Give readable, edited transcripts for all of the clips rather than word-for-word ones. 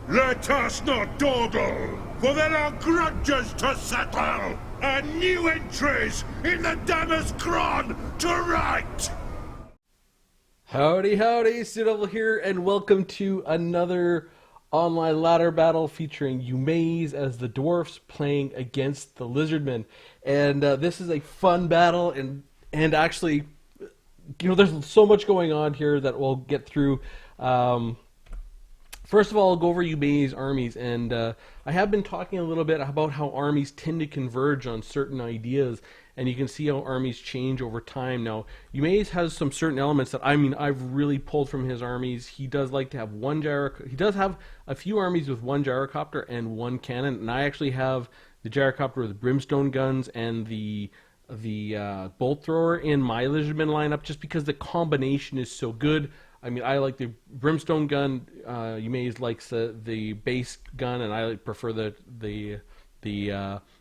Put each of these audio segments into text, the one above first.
Let us not dawdle, for there are grudges to settle, and new entries in the Damask Cron to right! Howdy, howdy, Citadel here, and welcome to another online ladder battle featuring eumaies as the Dwarfs playing against the Lizardmen. And this is a fun battle, and actually, there's so much going on here that we'll get through. First of all, I'll go over eumaies armies, and I have been talking a little bit about how armies tend to converge on certain ideas, and you can see how armies change over time. Now, eumaies has some certain elements that I've really pulled from his armies. He does like to have one gyro. He does have a few armies with one gyrocopter and one cannon, and I actually have the gyrocopter with brimstone guns and the bolt thrower in my Lizardmen lineup, just because the combination is so good. I like the brimstone gun. Eumaies likes the base gun, and I prefer the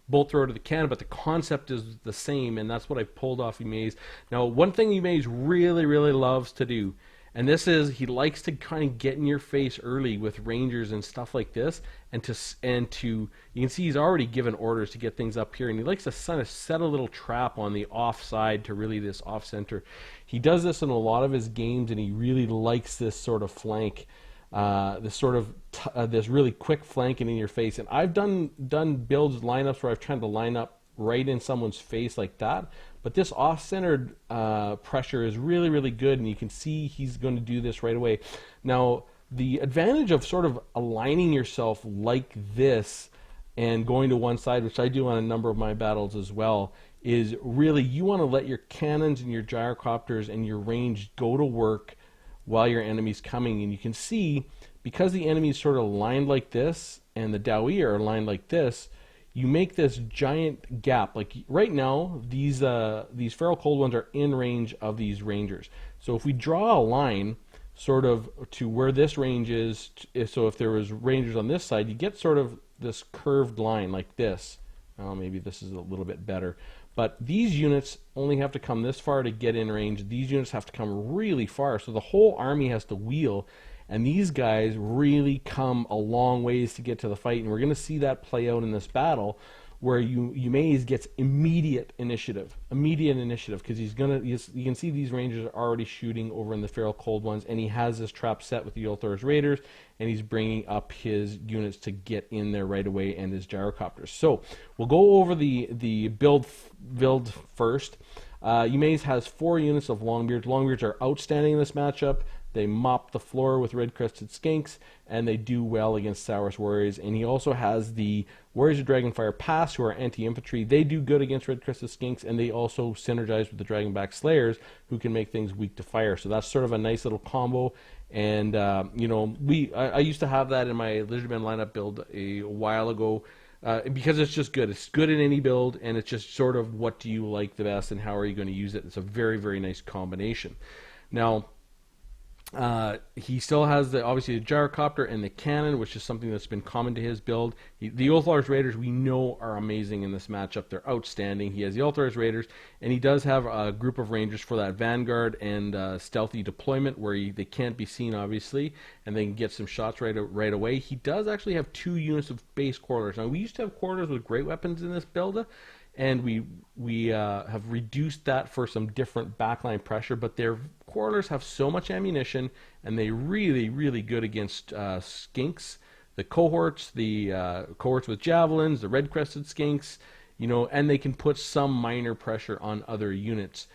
bolt thrower to the cannon. But the concept is the same, and that's what I pulled off Eumaies. Now, one thing Eumaies really loves to do, and this is he likes to kind of get in your face early with rangers and stuff like this, and to you can see he's already given orders to get things up here, and he likes to kind of set a little trap on the off side to really this off center. He does this in a lot of his games, and he really likes this sort of flank, this really quick flanking in your face. And I've done builds lineups where I've tried to line up right in someone's face like that. But this off-centered pressure is really good, and you can see he's going to do this right away. Now, the advantage of sort of aligning yourself like this and going to one side, which I do on a number of my battles as well, is really you want to let your cannons and your gyrocopters and your range go to work while your enemy's coming. And you can see, because the enemy's sort of lined like this and the Dowie are lined like this, you make this giant gap. Like right now, these feral cold ones are in range of these rangers. So if we draw a line sort of to where this range is, so if there was rangers on this side, you get sort of this curved line like this. Oh, maybe this is a little bit better. But these units only have to come this far to get in range. These units have to come really far. So the whole army has to wheel. And these guys really come a long ways to get to the fight. And we're going to see that play out in this battle, where eumaies gets immediate initiative. Because you can see these rangers are already shooting over in the feral cold ones, and he has this trap set with the Ulthor's Raiders, and he's bringing up his units to get in there right away, and his gyrocopters. So we'll go over the build first. Eumaies has 4 units of Longbeards. Longbeards are outstanding in this matchup. They mop the floor with red-crested skinks, and they do well against Saurus warriors. And he also has the Warriors of Dragonfire Pass, who are anti-infantry. They do good against red-crested skinks, and they also synergize with the Dragonback Slayers, who can make things weak to fire. So that's sort of a nice little combo. And I used to have that in my Lizardmen lineup build a while ago. Because it's just good. It's good in any build, and it's just sort of what do you like the best and how are you going to use it. It's a very nice combination. Now, he still has obviously the gyrocopter and the cannon, which is something that's been common to his build. The Ulthor's Raiders we know are amazing in this matchup. They're outstanding. He has the Ulthor's Raiders, and he does have a group of rangers for that vanguard and stealthy deployment where they can't be seen, obviously, and they can get some shots right away. He does actually have 2 units of base quarters. Now, we used to have quarters with great weapons in this build, and we have reduced that for some different backline pressure, but their quarters have so much ammunition, and they really good against skinks, the cohorts with javelins, the red-crested skinks, and they can put some minor pressure on other units.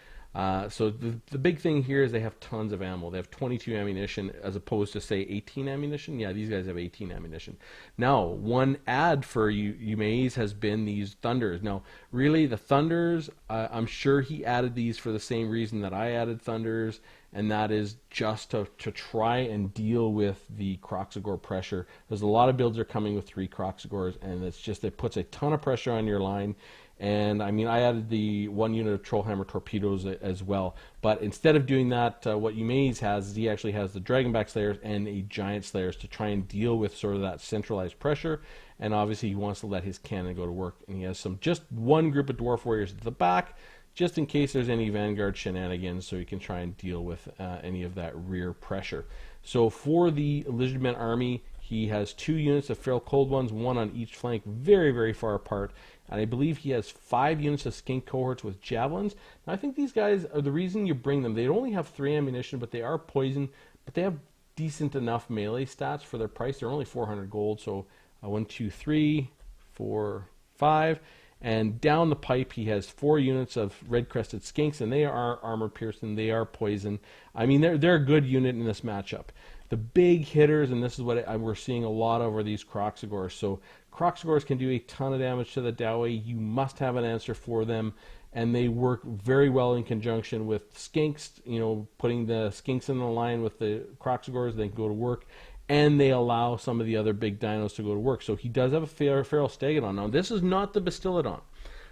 So the big thing here is they have tons of ammo. They have 22 ammunition as opposed to, say, 18 ammunition. Yeah, these guys have 18 ammunition. Now, one add for eumaies has been these Thunders. Now, really, the Thunders, I'm sure he added these for the same reason that I added Thunders, and that is just to try and deal with the Kroxigor pressure. There's a lot of builds are coming with 3 Kroxigors, and it puts a ton of pressure on your line. And I added the 1 unit of Trollhammer torpedoes as well. But instead of doing that, what eumaies has is he actually has the Dragonback Slayers and a Giant Slayers to try and deal with sort of that centralized pressure. And obviously he wants to let his cannon go to work. And he has just 1 group of Dwarf Warriors at the back, just in case there's any Vanguard shenanigans, so he can try and deal with any of that rear pressure. So for the Lizardmen army, He has 2 units of feral cold ones, 1 on each flank, very, very far apart. And I believe he has 5 units of skink cohorts with javelins. Now, I think these guys are the reason you bring them. They only have 3 ammunition, but they are poison. But they have decent enough melee stats for their price. They're only 400 gold, so 1, 2, 3, 4, 5. And down the pipe, he has 4 units of red-crested skinks, and they are armor-piercing. They are poison. I mean, they're a good unit in this matchup. The big hitters, and this is what we're seeing a lot of, are these Kroxigors. So Kroxigors can do a ton of damage to the Dowie. You must have an answer for them, and they work very well in conjunction with skinks. You know, putting the skinks in the line with the Kroxigors, they can go to work, and they allow some of the other big dinos to go to work. So he does have a feral Stegodon. Now, this is not the Bastiladon.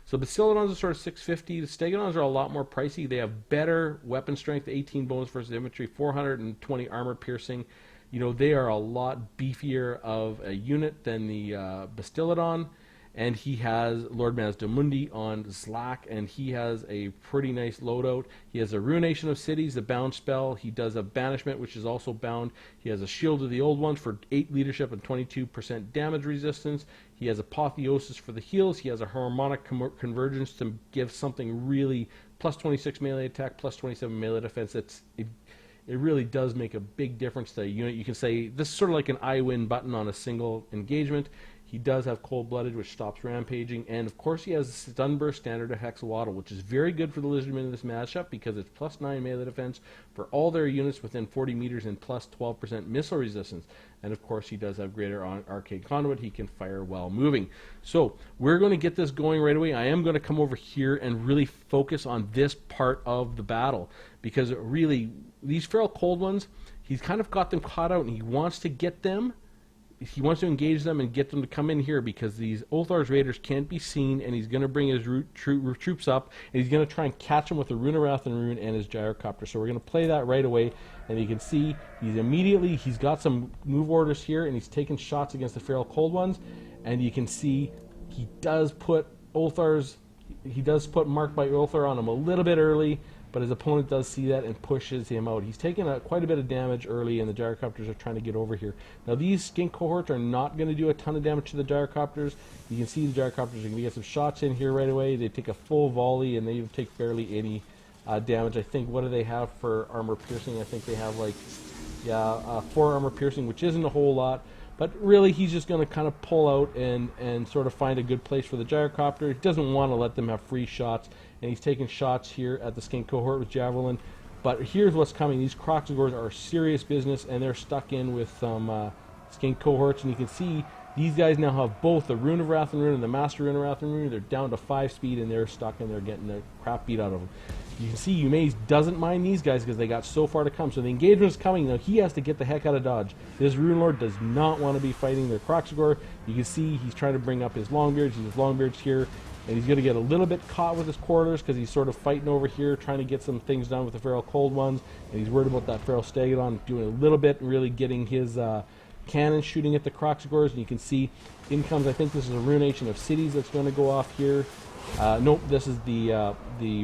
So Bastiladons are sort of 650. The Stegodons are a lot more pricey. They have better weapon strength, 18 bonus versus infantry, 420 armor piercing. You know, they are a lot beefier of a unit than the Bastiladon. And he has Lord Mazdamundi on Slack, and he has a pretty nice loadout. He has a Ruination of Cities, the bound spell. He does a Banishment, which is also bound. He has a Shield of the Old Ones for 8 leadership and 22% damage resistance. He has Apotheosis for the heals. He has a Harmonic Convergence to give something really plus 26 melee attack, plus 27 melee defense. It really does make a big difference to a unit. You can say this is sort of like an I win button on a single engagement. He does have Cold-Blooded, which stops rampaging, and of course he has Stunburst Standard of Hexawaddle, which is very good for the Lizardmen in this matchup because it's plus 9 melee defense for all their units within 40 meters and plus 12% missile resistance. And of course he does have greater Arcade Conduit. He can fire while moving. So we're going to get this going right away. I am going to come over here and really focus on this part of the battle because really these feral cold ones, he's kind of got them caught out, and he wants to get them. He wants to engage them and get them to come in here because these Ulthar's Raiders can't be seen, and he's going to bring his troops up, and he's going to try and catch them with the Runerath and Rune and his Gyrocopter. So we're going to play that right away, and you can see he's got some move orders here, and he's taking shots against the feral cold ones, and you can see he does put Marked by Ulthar on him a little bit early, but his opponent does see that and pushes him out. He's taking quite a bit of damage early, and the Gyrocopters are trying to get over here. Now, these skink cohorts are not going to do a ton of damage to the Gyrocopters. You can see the Gyrocopters are going to get some shots in here right away. They take a full volley, and they take barely any damage. I think, what do they have for armor piercing? I think they have, 4 armor piercing, which isn't a whole lot. But really, he's just going to kind of pull out and sort of find a good place for the Gyrocopter. He doesn't want to let them have free shots, and he's taking shots here at the skink cohort with Javelin. But here's what's coming. These Kroxigors are serious business, and they're stuck in with some skink cohorts. And you can see these guys now have both the Rune of Wrath and Rune and the Master Rune of Wrath and Rune. They're down to 5 speed, and they're stuck, and they're getting the crap beat out of them. You can see eumaies doesn't mind these guys because they got so far to come. So the engagement is coming. Now he has to get the heck out of dodge. This Rune Lord does not want to be fighting their Kroxigor. You can see he's trying to bring up his Longbeards. His Longbeards here. And he's going to get a little bit caught with his quarters because he's sort of fighting over here, trying to get some things done with the feral cold ones. And he's worried about that feral Stegodon doing a little bit and really getting his cannon shooting at the Kroxigors. And you can see in comes, I think this is a Ruination of Cities that's going to go off here. Nope, this is the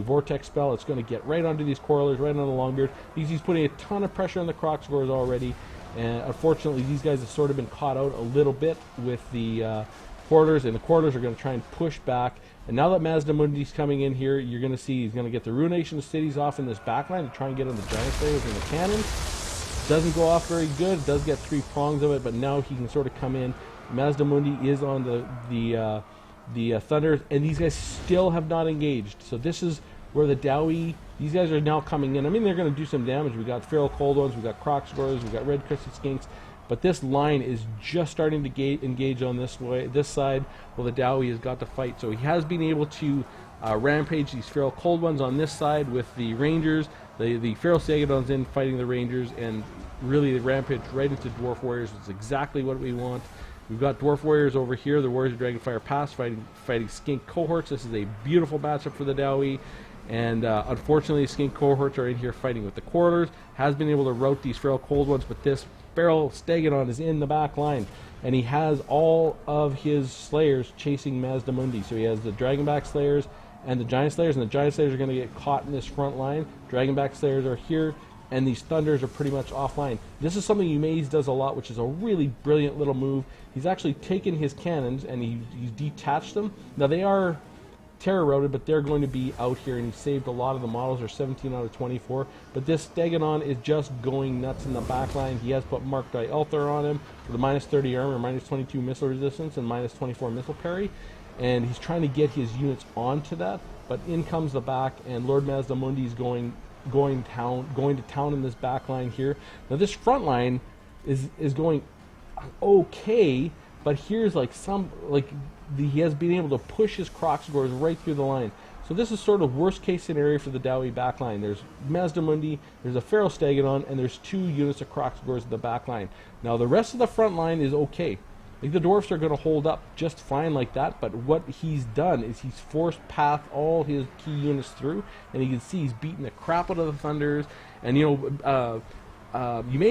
Vortex spell. It's going to get right onto these Coralers, right on the Longbeard. He's putting a ton of pressure on the Kroxigors already. And unfortunately, these guys have sort of been caught out a little bit with the Quarters, and the Quarters are going to try and push back. And now that Mazdamundi's coming in here, you're going to see he's going to get the Ruination of Cities off in this backline to try and get on the Giant Slayers and the cannon. Doesn't go off very good. Does get 3 prongs of it, but now he can sort of come in. Mazdamundi is on the Thunder, and these guys still have not engaged. So this is where the Dowie, these guys are now coming in. I mean, they're going to do some damage. We got feral cold ones, we got Kroxigors, we got red crested skinks. But this line is just starting to engage on this side. Well, the Dowie has got to fight. So he has been able to rampage these feral cold ones on this side with the Rangers. The feral Stegodon's in fighting the Rangers, and really the rampage right into Dwarf Warriors is exactly what we want. We've got Dwarf Warriors over here, the Warriors of Dragonfire Pass fighting skink cohorts. This is a beautiful matchup for the Dowie. And unfortunately, skink cohorts are in here fighting with the Quarters. Has been able to rout these feral cold ones, but this feral Stegodon is in the back line. And he has all of his Slayers chasing Mazdamundi. So he has the Dragonback Slayers and the Giant Slayers, and the Giant Slayers are going to get caught in this front line. Dragonback Slayers are here. and these thunders are pretty much offline. This is something eumaies does a lot, which is a really brilliant little move. He's actually taken his cannons and he's detached them. Now they are terror routed, but they're going to be out here, and he saved a lot of the models. They're 17 out of 24. But this Stegodon is just going nuts in the back line. He has put Mark Die Ulthar on him for the minus 30 armor, minus 22 missile resistance, and minus 24 missile parry. And he's trying to get his units onto that. But in comes the back, and Lord Mazdamundi is going to town in this back line here. Now this front line is going okay, but here's like he has been able to push his Kroxigors right through the line. So this is sort of worst case scenario for the Dowie backline. There's Mazdamundi, there's a Feral Stegodon, and there's 2 units of Kroxigors in the backline. Now the rest of the front line is okay. Like the Dwarfs are going to hold up just fine like that, but what he's done is he's forced path all his key units through, and you can see he's beating the crap out of the Thunders. And eumaies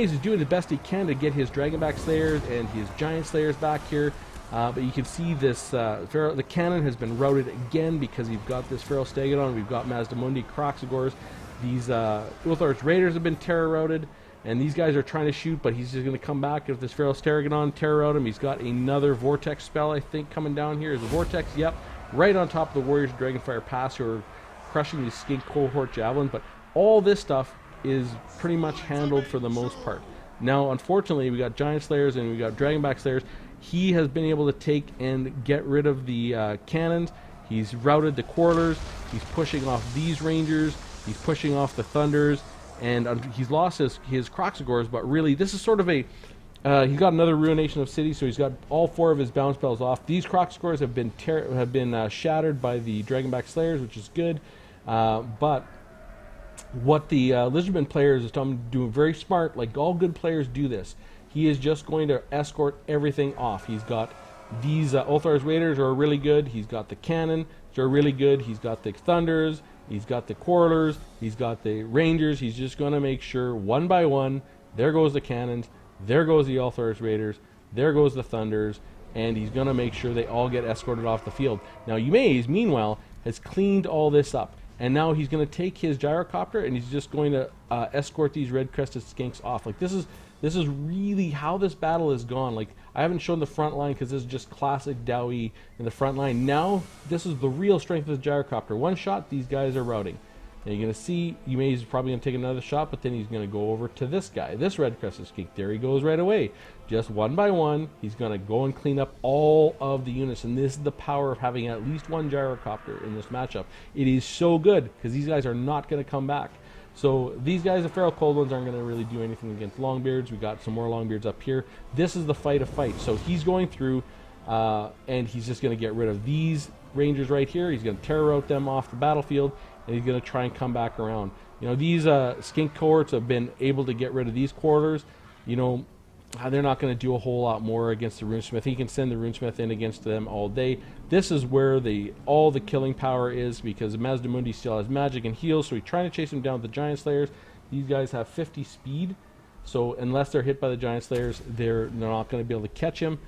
is doing the best he can to get his Dragonback Slayers and his Giant Slayers back here. But you can see this, the cannon has been routed again because you've got this Feral Stegodon, we've got Mazdamundi, Kroxigors. These Ulthar's Raiders have been terror routed, and these guys are trying to shoot, but he's just going to come back with this Feral Stegodon, terror route him. He's got another Vortex spell, I think, coming down here. Is a Vortex, yep, right on top of the Warriors Dragonfire Pass, who are crushing these Skink Cohort Javelins. But all this stuff is pretty much handled for the most part. Now, unfortunately, we got Giant Slayers and we got Dragonback Slayers. He has been able to take and get rid of the cannons. He's routed the Quarters. He's pushing off these Rangers. He's pushing off the Thunders. And he's lost his Kroxigors, but really, this is sort of a... he's got another Ruination of Cities, so he's got all 4 of his bounce spells off. These Kroxigors have been shattered by the Dragonback Slayers, which is good. But what the Lizardmen players is doing very smart, like all good players do this. He is just going to escort everything off. He's got these Ulthar's Raiders are really good. He's got the cannon, which are really good. He's got the Thunders. He's got the Quarters. He's got the Rangers. He's just going to make sure, one by one, there goes the cannons, there goes the Ulthar's Raiders, there goes the Thunders, and he's going to make sure they all get escorted off the field. Now, eumaies, meanwhile, has cleaned all this up. And now he's going to take his gyrocopter and he's just going to escort these red-crested skinks off. Like this is really how this battle has gone. Like I haven't shown the front line because this is just classic Dowie in the front line. Now this is the real strength of the gyrocopter. One shot, these guys are routing. And you're going to see eumaies is probably going to take another shot, but then he's going to go over to this guy, this red-crested skink. There he goes right away. Just one by one, he's going to go and clean up all of the units. And this is the power of having at least one gyrocopter in this matchup. It is so good because these guys are not going to come back. So these guys, the Feral Cold Ones, aren't going to really do anything against Longbeards. We got some more Longbeards up here. This is the fight of fights. So he's going through, and he's just going to get rid of these Rangers right here. He's going to terror out them off the battlefield, and he's going to try and come back around. You know, these skink cohorts have been able to get rid of these Quarters. You know, they're not going to do a whole lot more against the Runesmith. He can send the Runesmith in against them all day. This is where all the killing power is because Mazdamundi still has magic and heals, so he's trying to chase him down with the Giant Slayers. These guys have 50 speed, so unless they're hit by the Giant Slayers, they're not going to be able to catch him.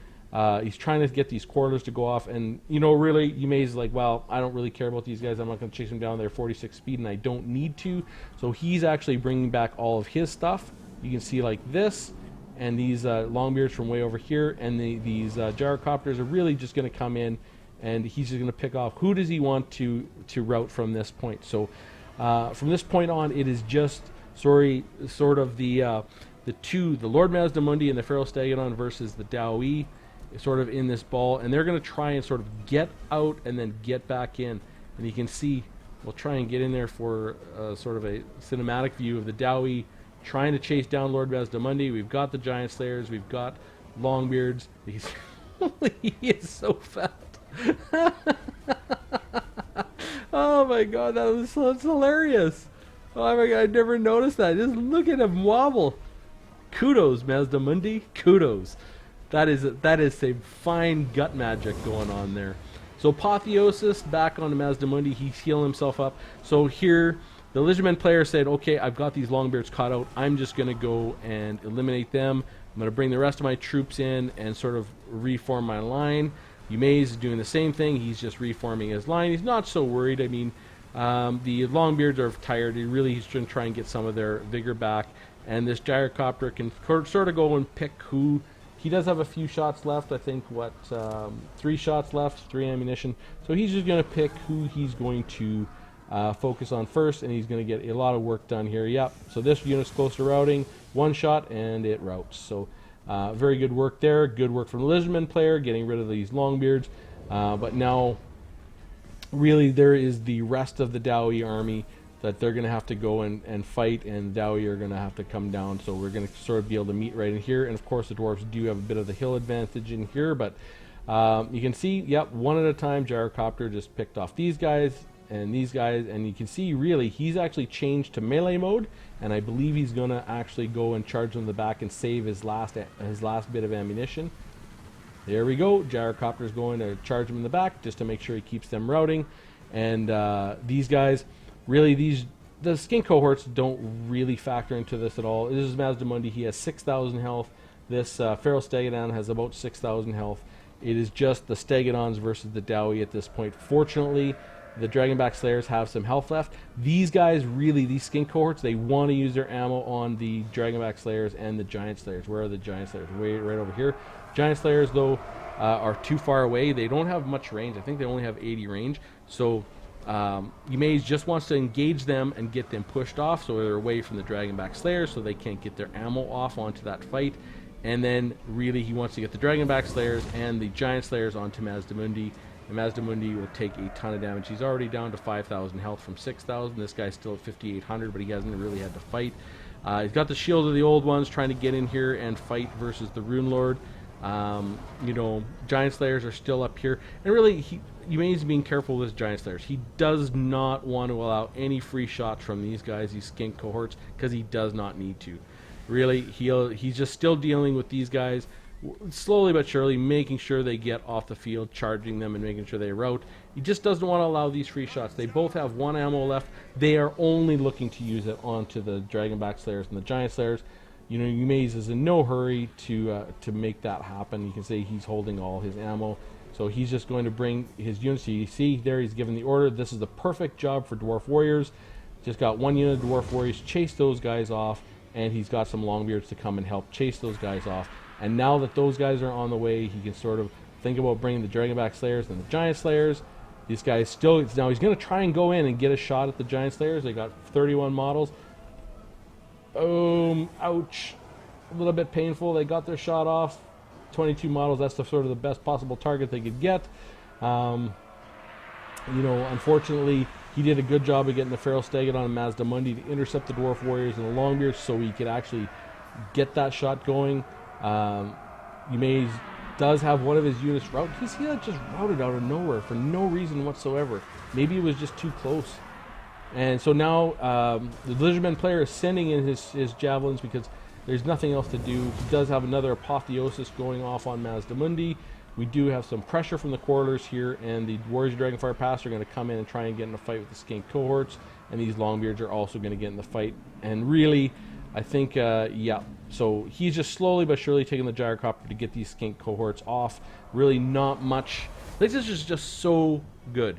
He's trying to get these Quarters to go off, and you know, really, eumaies like, well, I don't really care about these guys. I'm not going to chase them down. They're 46 speed, and I don't need to. So he's actually bringing back all of his stuff. You can see like this, and these Longbeards from way over here, and these gyrocopters are really just going to come in, and he's just going to pick off who does he want to route from this point. So from this point on, it is just sort of the Lord Mazdamundi and the Feral Stegodon versus the Dowie, sort of in this ball, and they're going to try and sort of get out and then get back in. And you can see, we'll try and get in there for sort of a cinematic view of the Dowie trying to chase down Lord Mazdamundi. We've got the Giant Slayers, we've got Longbeards. He is so fat. Oh my god, that's hilarious. Oh my god, I never noticed that. Just look at him wobble. Kudos, Mazdamundi. Kudos. That is some fine gut magic going on there. So Apotheosis back on Mazdamundi. He's healing himself up. So here, the Lizardmen player said, okay, I've got these Longbeards caught out. I'm just going to go and eliminate them. I'm going to bring the rest of my troops in and sort of reform my line. eumaies is doing the same thing. He's just reforming his line. He's not so worried. I mean, The Longbeards are tired. He's trying to try and get some of their vigor back. And this gyrocopter can sort of go and pick who. He does have a few shots left. I think, 3 shots left, 3 ammunition. So he's just going to pick who he's going to focus on first, and he's going to get a lot of work done here. Yep. So this unit's close to routing. 1 shot, and it routes. So very good work there. Good work from the Lizardmen player, getting rid of these Longbeards. But now, really, there is the rest of the Dowie army that they're going to have to go and fight, and Dowie are going to have to come down. So we're going to sort of be able to meet right in here. And of course, the Dwarfs do have a bit of the hill advantage in here, but you can see, yep, one at a time, gyrocopter just picked off these guys, and you can see really he's actually changed to melee mode, and I believe he's going to actually go and charge them in the back and save his last bit of ammunition. There we go. Gyrocopter's going to charge him in the back just to make sure he keeps them routing. And these guys, really, the skink cohorts don't really factor into this at all. This is Mazdamundi. He has 6,000 health. This Feral Stegodon has about 6,000 health. It is just the Stegodons versus the Dowie at this point. Fortunately, the Dragonback Slayers have some health left. These guys, really, these skink cohorts, they want to use their ammo on the Dragonback Slayers and the Giant Slayers. Where are the Giant Slayers? Right over here. Giant Slayers, though, are too far away. They don't have much range. I think they only have 80 range. So eumaies just wants to engage them and get them pushed off so they're away from the Dragonback Slayers so they can't get their ammo off onto that fight. And then, really, he wants to get the Dragonback Slayers and the Giant Slayers onto Mazdamundi. And Mazdamundi will take a ton of damage. He's already down to 5,000 health from 6,000. This guy's still at 5,800, but he hasn't really had to fight. He's got the Shield of the Old Ones trying to get in here and fight versus the Rune Lord. Giant Slayers are still up here. And really, eumaies being careful with his Giant Slayers. He does not want to allow any free shots from these guys, these skink cohorts, because he does not need to. Really, he's just still dealing with these guys, slowly but surely, making sure they get off the field, charging them, and making sure they rout. He just doesn't want to allow these free shots. They both have 1 ammo left. They are only looking to use it onto the Dragonback Slayers and the Giant Slayers. eumaies is in no hurry to make that happen. You can say he's holding all his ammo. So he's just going to bring his units. You see there, he's given the order. This is the perfect job for Dwarf Warriors. Just got 1 unit of Dwarf Warriors, chase those guys off, and he's got some Longbeards to come and help chase those guys off. And now that those guys are on the way, he can sort of think about bringing the Dragonback Slayers and the Giant Slayers. These guys still, now he's going to try and go in and get a shot at the Giant Slayers. They got 31 models. Boom, ouch, a little bit painful. They got their shot off. 22 models, that's sort of the best possible target they could get. Unfortunately, he did a good job of getting the Feral Stegodon and Mazdamundi to intercept the Dwarf Warriors and the Longbeards so he could actually get that shot going. eumaies does have one of his units routed. You see that just routed out of nowhere for no reason whatsoever. Maybe it was just too close. And so now the Lizardmen player is sending in his javelins because there's nothing else to do. He does have another apotheosis going off on Mazdamundi. We do have some pressure from the quarters here, and the Warriors of Dragonfire Pass are going to come in and try and get in a fight with the skink cohorts, and these Longbeards are also going to get in the fight. And really, I think, so he's just slowly but surely taking the gyrocopter to get these skink cohorts off. Really not much. This is just so good.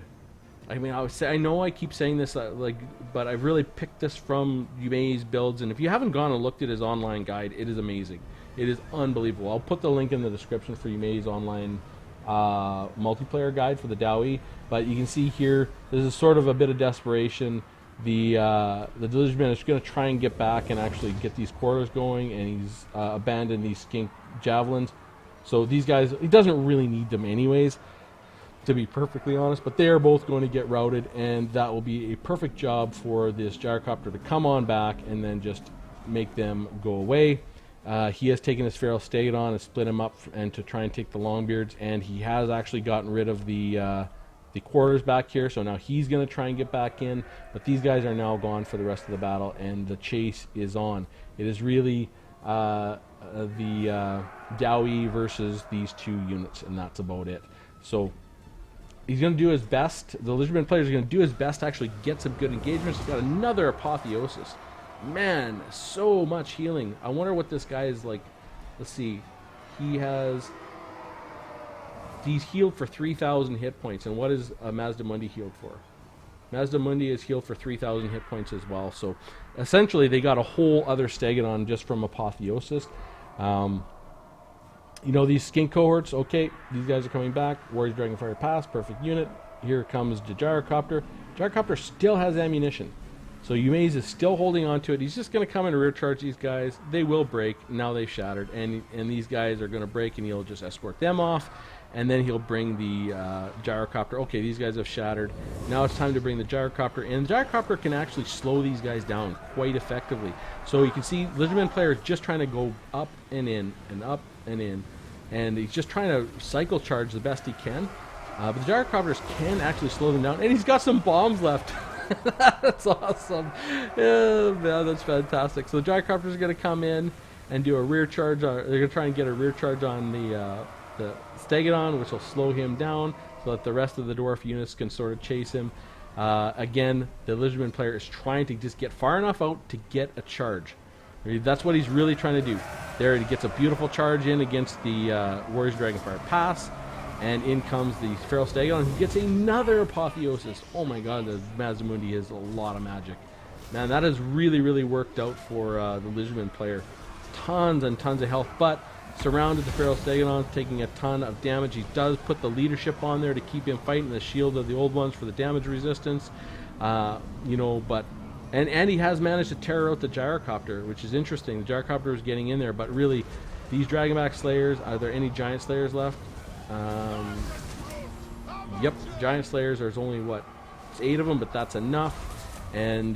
I mean, I know I keep saying this, but I've really picked this from eumaies builds, and if you haven't gone and looked at his online guide, it is amazing. It is unbelievable. I'll put the link in the description for eumaies online multiplayer guide for the Dowie, but you can see here, this is sort of a bit of desperation. The Lizardman is going to try and get back and actually get these quarters going, and he's abandoned these skink javelins. So these guys, he doesn't really need them anyways, to be perfectly honest, but they are both going to get routed, and that will be a perfect job for this gyrocopter to come on back and then just make them go away. He has taken his Feral Stegodon and split him up and to try and take the Longbeards, and he has actually gotten rid of the quarters back here, so now he's going to try and get back in, but these guys are now gone for the rest of the battle, and the chase is on. It is really the Dowie versus these 2 units, and that's about it. So he's going to do his best. The Lizardman player is going to do his best to actually get some good engagements. He's got another apotheosis. Man, so much healing. I wonder what this guy is like. Let's see. He's healed for 3,000 hit points. And what is Mazdamundi healed for? Mazdamundi is healed for 3,000 hit points as well. So essentially, they got a whole other Stegodon just from Apotheosis. You know, these skink cohorts, okay, these guys are coming back. Warriors Dragonfire Pass, perfect unit. Here comes the Gyrocopter. Gyrocopter still has ammunition. So eumaies is still holding on to it. He's just going to come and rear charge these guys. They will break. Now they've shattered. And these guys are going to break, and he'll just escort them off. And then he'll bring the Gyrocopter. Okay, these guys have shattered. Now it's time to bring the Gyrocopter. And the Gyrocopter can actually slow these guys down quite effectively. So you can see Lizardmen player is just trying to go up and in and up and in. And he's just trying to cycle charge the best he can. But the Gyrocopters can actually slow them down. And he's got some bombs left. That's awesome. Yeah, man, that's fantastic. So the Gyrocopter is going to come in and do a rear charge. They're going to try and get a rear charge on the Stegodon, which will slow him down so that the rest of the dwarf units can sort of chase him. Again, the Lizardman player is trying to just get far enough out to get a charge. That's what he's really trying to do. There, he gets a beautiful charge in against the Warriors Dragonfire Pass. And in comes the Feral Stegodon. He gets another Apotheosis. Oh my god, the Mazdamundi has a lot of magic. Man, that has really, really worked out for the Lizardman player. Tons and tons of health, but surrounded the Feral Stegodon, taking a ton of damage. He does put the leadership on there to keep him fighting, the shield of the old ones for the damage resistance. You know, but... And he has managed to tear out the Gyrocopter, which is interesting. The Gyrocopter is getting in there, but really, these Dragonback Slayers, are there any Giant Slayers left? Yep, Giant Slayers, there's only, what, it's 8 of them, but that's enough. And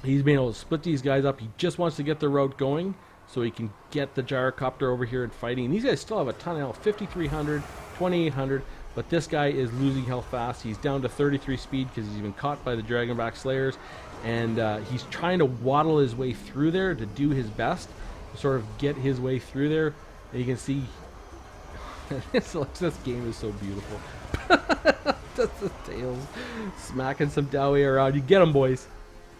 he's been able to split these guys up. He just wants to get the route going so he can get the Gyrocopter over here and fighting. And these guys still have a ton of health, 5,300, 2,800, but this guy is losing health fast. He's down to 33 speed because he's been caught by the Dragonback Slayers. And he's trying to waddle his way through there to do his best, to sort of get his way through there. And you can see... this game is so beautiful. Just the tails smacking some Dowey around. You get him, boys.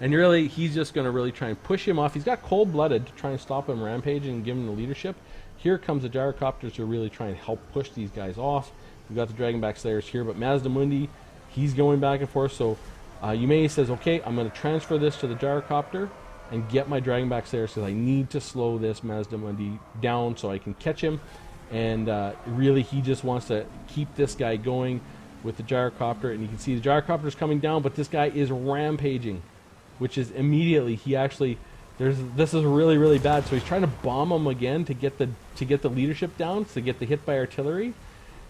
And really, he's just going to really try and push him off. He's got cold-blooded to try and stop him rampaging and give him the leadership. Here comes the Gyrocopters to really try and help push these guys off. We've got the Dragonback Slayers here, but Mazdamundi, he's going back and forth. So Eumaies says, okay, I'm going to transfer this to the Gyrocopter and get my Dragonback Slayers because I need to slow this Mazdamundi down so I can catch him. And really, he just wants to keep this guy going with the Gyrocopter. And you can see the Gyrocopter is coming down, but this guy is rampaging, which is immediately, he actually, this is really, really bad. So he's trying to bomb him again to get the leadership down, to get the hit by artillery.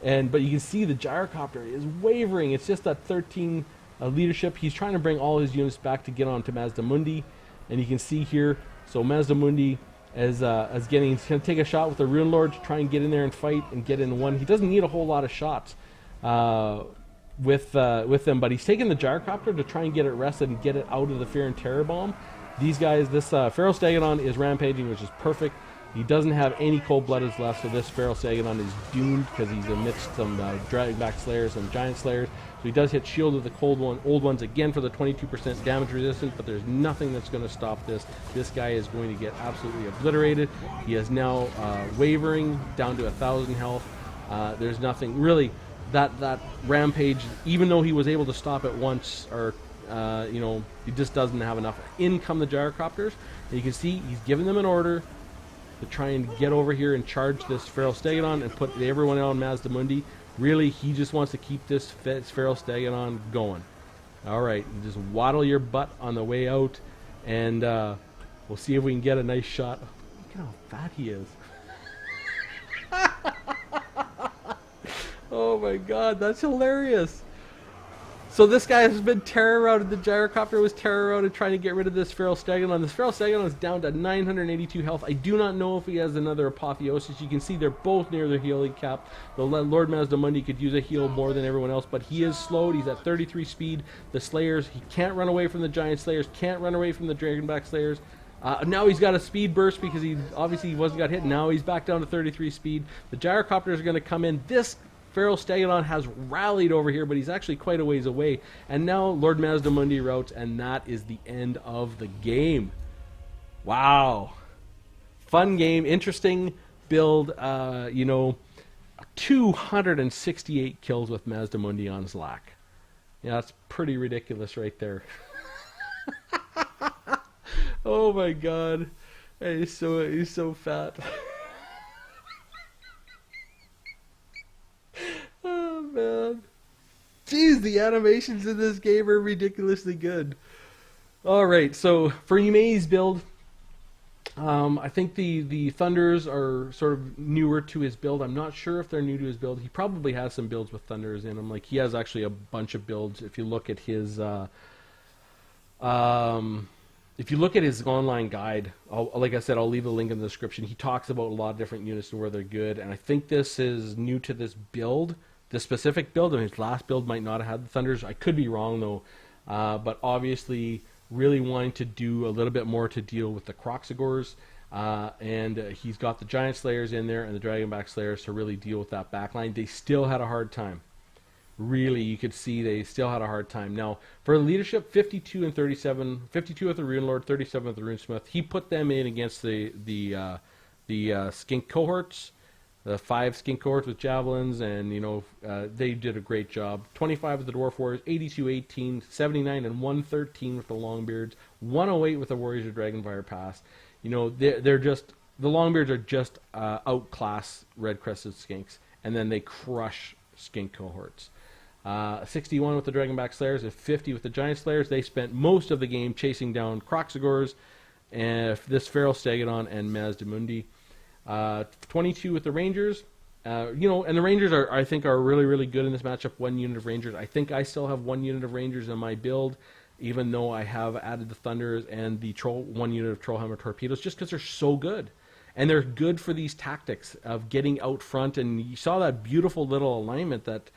But you can see the Gyrocopter is wavering. It's just that 13 leadership. He's trying to bring all his units back to get onto Mazdamundi. And you can see here, so Mazdamundi... As he's going to take a shot with the Rune Lord to try and get in there and fight and get in one. He doesn't need a whole lot of shots with them, but he's taking the Gyrocopter to try and get it rested and get it out of the Fear and Terror bomb. These guys, this Feral Stegodon is rampaging, which is perfect. He doesn't have any cold-bloodeds left, so this Feral Stegodon is doomed because he's amidst some Dragonback Slayers, some Giant Slayers. So he does hit Shield of the Old Ones again for the 22% damage resistance, but there's nothing that's going to stop this. This guy is going to get absolutely obliterated. He is now wavering down to 1,000 health. There's nothing really. That rampage, even though he was able to stop it once, or you know, he just doesn't have enough. In come the Gyrocopters, and you can see he's giving them an order to try and get over here and charge this Feral Stegodon and put everyone on Mazdamundi. Really, he just wants to keep this Feral Stegodon going. Alright, just waddle your butt on the way out, and we'll see if we can get a nice shot. Look at how fat he is. Oh my god, that's hilarious. So this guy has been terror-routed. The Gyrocopter was terror-routed trying to get rid of this Feral Stegodon. This Feral Stegodon is down to 982 health. I do not know if he has another Apotheosis. You can see they're both near their healing cap. The Lord Mazdamundi could use a heal more than everyone else, but he is slowed. He's at 33 speed. The Slayers, he can't run away from the Giant Slayers, can't run away from the Dragonback Slayers. Now he's got a speed burst because he obviously wasn't got hit. Now he's back down to 33 speed. The Gyrocopters are going to come in. This Feral Stegodon has rallied over here, but he's actually quite a ways away. And now Lord Mazdamundi routes, and that is the end of the game. Wow. Fun game, interesting build. You know, 268 kills with Mazdamundi on Slack. Yeah, that's pretty ridiculous right there. Oh my god. He's so fat. Oh man. Jeez, the animations in this game are ridiculously good. Alright, so for eumaies build, I think the Thunders are sort of newer to his build. I'm not sure if they're new to his build. He probably has some builds with Thunders in them. Like, he has actually a bunch of builds. If you look at his online guide, like I said, I'll leave a link in the description. He talks about a lot of different units and where they're good. And I think this is new to this build, this specific build. I mean, his last build might not have had the Thunders. I could be wrong though. But obviously, really wanting to do a little bit more to deal with the Kroxigors. And he's got the Giant Slayers in there and the Dragonback Slayers to really deal with that backline. They still had a hard time. Really, you could see they still had a hard time. Now, for leadership, 52 and 37, 52 with the Rune Lord, 37 with the Runesmith. He put them in against the skink cohorts, the 5 skink cohorts with javelins, and they did a great job. 25 with the Dwarf Warriors, 82-18, 79 and 113 with the Longbeards, 108 with the Warriors of Dragonfire Pass. They're just, the Longbeards are just outclass Red Crested Skinks, and then they crush skink cohorts. 61 with the Dragonback Slayers and 50 with the Giant Slayers. They spent most of the game chasing down Kroxigors, and this Feral Stegodon and Mazdamundi. 22 with the Rangers. And the Rangers I think are really, really good in this matchup. 1 unit of Rangers. I think I still have 1 unit of Rangers in my build, even though I have added the Thunders and the 1 unit of Trollhammer Torpedoes, just because they're so good. And they're good for these tactics of getting out front. And you saw that beautiful little alignment that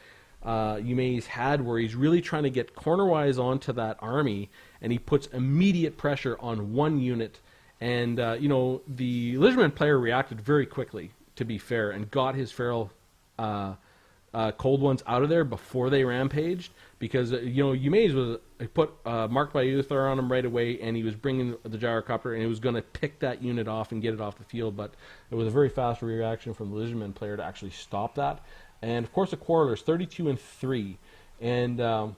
eumaies had, where he's really trying to get cornerwise onto that army, and he puts immediate pressure on 1 unit. And the Lizardmen player reacted very quickly, to be fair, and got his feral cold ones out of there before they rampaged, because eumaies was put marked by Uther on him right away, and he was bringing the gyrocopter, and he was going to pick that unit off and get it off the field. But it was a very fast reaction from the Lizardmen player to actually stop that. And of course the Quarrelers, 32 and 3, and the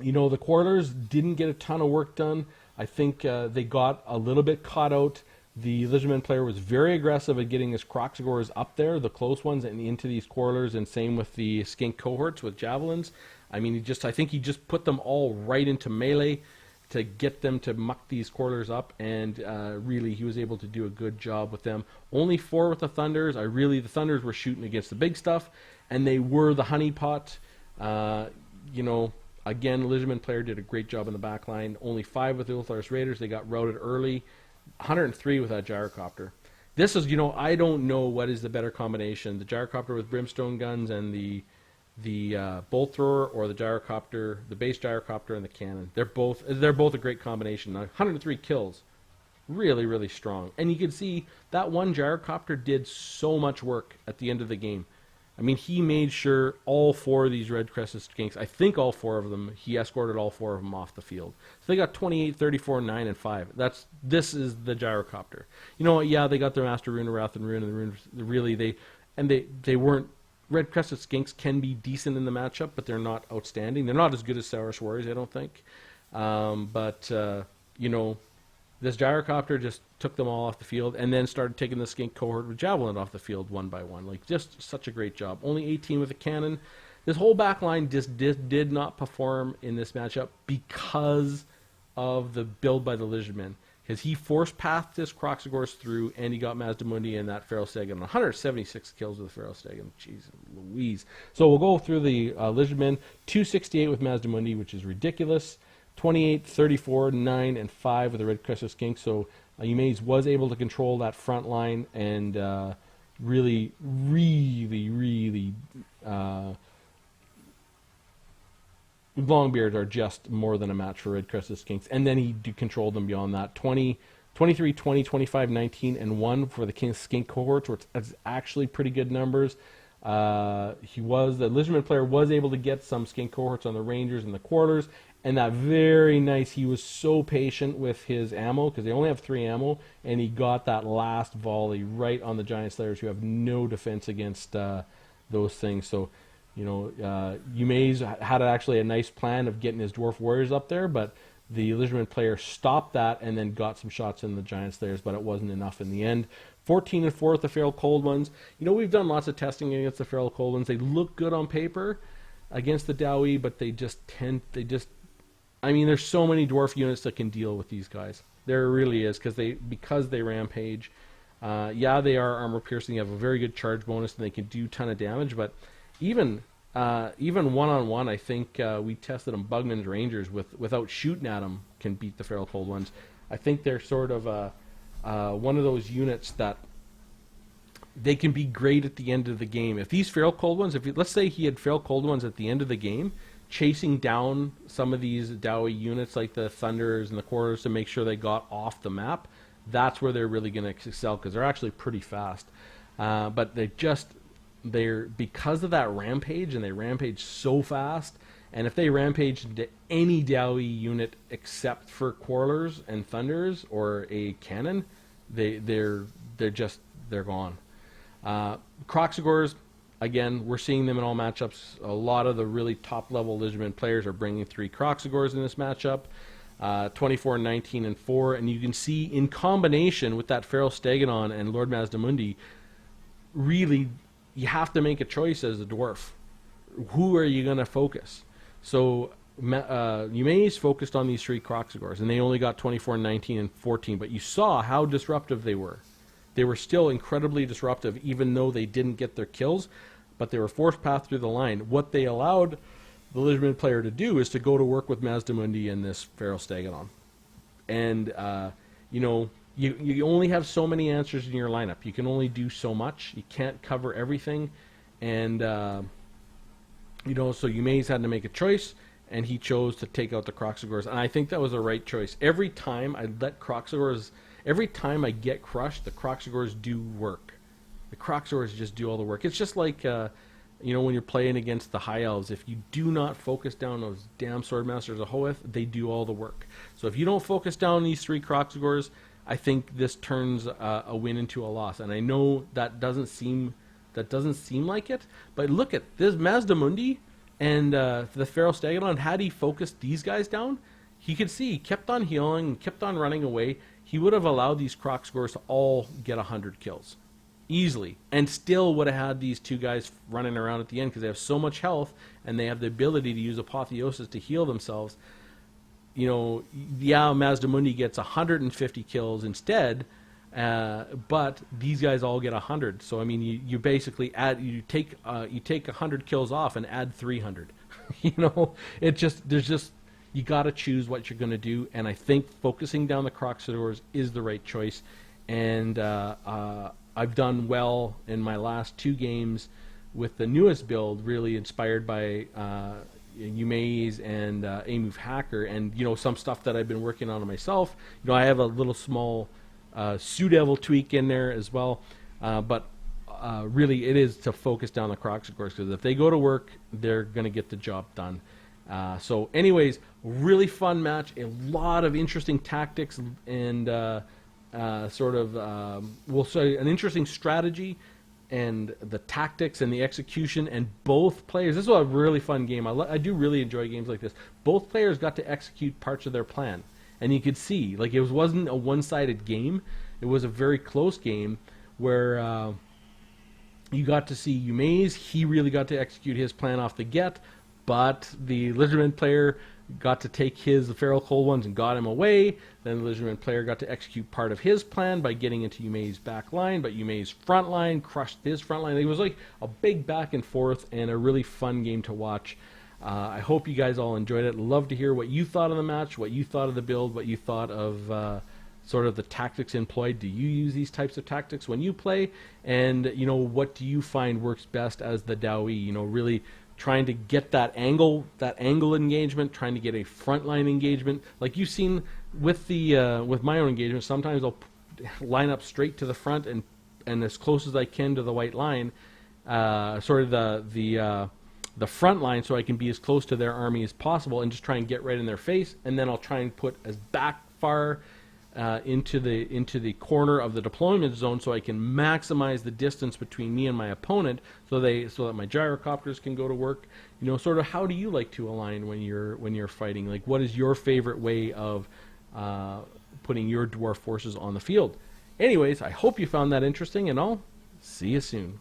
Quarrelers didn't get a ton of work done. I think they got a little bit caught out. The Lizardmen player was very aggressive at getting his Kroxigors up there, the close ones, and into these Quarrelers, and same with the skink cohorts with javelins. I mean, I think he just put them all right into melee to get them to muck these Quarrelers up, and really he was able to do a good job with them. Only 4 with the Thunders. The Thunders were shooting against the big stuff, and they were the honeypot. Again, Lizardman player did a great job in the back line. Only 5 with the Ultharis Raiders. They got routed early. 103 with that gyrocopter. This is, I don't know what is the better combination. The gyrocopter with brimstone guns and the bolt thrower, or the gyrocopter, the base gyrocopter and the cannon. They're both a great combination. Now, 103 kills. Really, really strong. And you can see that one gyrocopter did so much work at the end of the game. I mean, he made sure all 4 of these Red Crested Skinks, I think all 4 of them, he escorted all 4 of them off the field. So they got 28, 34, 9, and 5. This is the gyrocopter. Yeah, they got their Master Rune, Wrath, and Rune, and the Rune, really, they weren't, Red Crested Skinks can be decent in the matchup, but they're not outstanding. They're not as good as Saurus Warriors, I don't think. This gyrocopter just took them all off the field, and then started taking the skink cohort with javelin off the field one by one. Like, just such a great job. Only 18 with a cannon. This whole back line just did not perform in this matchup because of the build by the Lizardmen. Because he force pathed his Kroxigors through, and he got Mazdamundi and that Feral Stegodon. 176 kills with the Feral Stegodon. Jeez Louise. So we'll go through the Lizardmen. 268 with Mazdamundi, which is ridiculous. 28, 34, 9, and 5 with the Red Crested Skink. So eumaies was able to control that front line, and really, Longbeards are just more than a match for Red Crested Skinks. And then he controlled them beyond that. 23, 20, 25, 19, and 1 for the Skink cohorts, which is actually pretty good numbers. The Lizardman player was able to get some Skink cohorts on the Rangers and the Quarters, and that very nice, he was so patient with his ammo, because they only have 3 ammo, and he got that last volley right on the Giant Slayers, who have no defense against those things. So Eumaies had actually a nice plan of getting his dwarf warriors up there, but the Lizardmen player stopped that and then got some shots in the giant slayers, but it wasn't enough in the end. 14 and 4 with the feral cold ones. We've done lots of testing against the feral cold ones. They look good on paper against the Dowie, but there's so many dwarf units that can deal with these guys. There really is, because they rampage. They are armor piercing. They have a very good charge bonus, and they can do a ton of damage. But even one-on-one, I think we tested them. Bugman's Rangers without shooting at them can beat the feral cold ones. I think they're sort of one of those units that they can be great at the end of the game. If these feral cold ones, let's say he had feral cold ones at the end of the game, chasing down some of these Dowie units like the Thunders and the Quarters to make sure they got off the map, that's where they're really going to excel, because they're actually pretty fast. But they're because of that rampage, and they rampage so fast. And if they rampage into any Dowie unit except for Quarrelers and Thunders or a cannon, they're gone. Kroxigors, again, we're seeing them in all matchups. A lot of the really top level Lizardmen players are bringing 3 Kroxigors in this matchup. 24, 19, and 4, and you can see in combination with that Feral Stegodon and Lord Mazdamundi, really, you have to make a choice as a dwarf. Who are you going to focus? So Eumaies focused on these 3 Kroxigors, and they only got 24, 19, and 14, but you saw how disruptive they were. They were still incredibly disruptive, even though they didn't get their kills, but they were forced path through the line. What they allowed the Lizardman player to do is to go to work with Mazdamundi and this Feral Stegodon. And, you only have so many answers in your lineup. You can only do so much. You can't cover everything. And, so Eumaies had to make a choice, and he chose to take out the Kroxigors. And I think that was the right choice. Every time I get crushed, the Kroxigors do work. The Kroxigors just do all the work. It's just like... when you're playing against the High Elves, if you do not focus down those damn Swordmasters of Hoeth, they do all the work. So if you don't focus down these 3 Kroxigors, I think this turns a win into a loss. And I know that doesn't seem like it, but look at this Mazdamundi and the Feral Stegodon. Had he focused these guys down, he could see he kept on healing and kept on running away. He would have allowed these Kroxigors to all get 100 kills. Easily, and still would have had these 2 guys running around at the end, because they have so much health and they have the ability to use Apotheosis to heal themselves. Mazdamundi gets 150 kills instead, but these guys all get 100. So I mean, you basically you take 100 kills off and add 300. You got to choose what you're going to do, and I think focusing down the Kroxigors is the right choice. And I've done well in my last 2 games with the newest build, really inspired by Eumaies and Amuf Hacker, and some stuff that I've been working on myself. I have a little small Sioux Devil tweak in there as well, but really it is to focus down the Kroxigors, because if they go to work, they're going to get the job done. So anyways, really fun match, a lot of interesting tactics, and we'll say an interesting strategy, and the tactics and the execution, and both players. This was a really fun game. I do really enjoy games like this. Both players got to execute parts of their plan, and you could see, like, it wasn't a one-sided game. It was a very close game where you got to see Eumaies. He really got to execute his plan off the get, but the Lizardman player got to take the Feral Cold ones and got him away. Then the Lizardman player got to execute part of his plan by getting into Eumaies' back line, but Eumaies' front line crushed his front line. It was like a big back and forth and a really fun game to watch. I hope you guys all enjoyed it. Love to hear what you thought of the match, what you thought of the build, what you thought of sort of the tactics employed. Do you use these types of tactics when you play? And, what do you find works best as the Dowie? Really trying to get that angle engagement, trying to get a frontline engagement, like you've seen with my own engagement. Sometimes I'll line up straight to the front and as close as I can to the white line, sort of the front line, so I can be as close to their army as possible and just try and get right in their face. And then I'll try and put as far into the corner of the deployment zone, so I can maximize the distance between me and my opponent, so that my gyrocopters can go to work. Sort of how do you like to align when you're fighting? Like, what is your favorite way of putting your dwarf forces on the field? Anyways, I hope you found that interesting, and I'll see you soon.